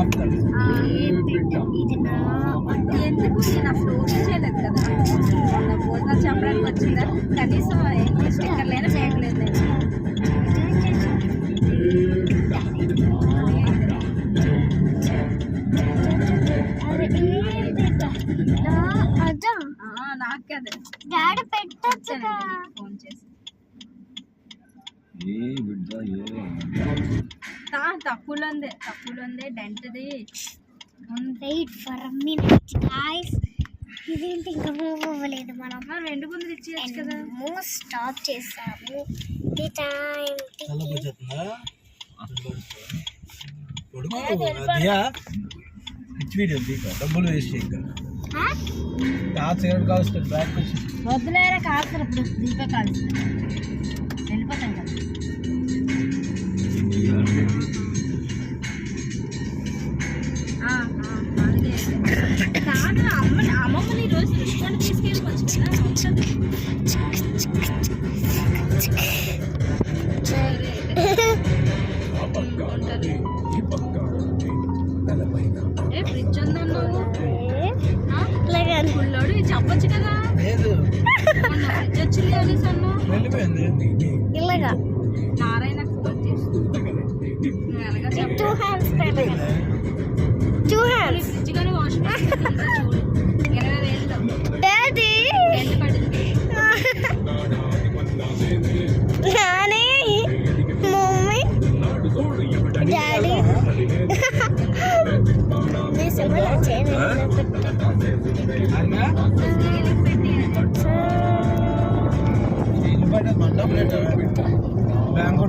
ఆపుతాడు. ఇది నా ఎందుకు నేను అసలు ఓపెన్ చేయలేదు కదా, నా భోజనం చెప్పడానికి వచ్చిందా, కనీసం స్టిక్కర్ లేదా చేయట్లేదు నేను. నాకు కదా డాడీ పెట్టచ్చు ఫోన్ చేసి తప్పులుంది డెంట్ది. వెయిట్ ఫర్ మినిట్ గైస్, ఇదేంటి ఇంకా మూవ్ అవ్వలేదు. మనం 2 గుంజలు ఇచ్చేయచ్చు కదా. స్టాప్ చేసాము. డబ్బులు వేస్ట్ సిగరెట్ కాల్స్తుంది బ్యాక్ వచ్చి వద్దులేరా కాల్స్తారు. ఇప్పుడు దీపే కాల్స్తుంది, వెళ్ళిపోతాం కదా. కాదు అమ్మమ్మని రోజు రెస్టారెంట్ తీసుకెళ్ళిపోవచ్చు కదా. ఫ్రిడ్జ్ ఉందన్నావు పుల్లోడు చెప్పొచ్చు కదా. ఫ్రిడ్జ్ వచ్చింది అనేసి అన్నావు. ఇలాగా నారాయణ ఫోన్ చేసి ఫ్రిడ్జ్ కానీ వాషింగ్ మెషిన్ 20,000 పడింది. Daddy bank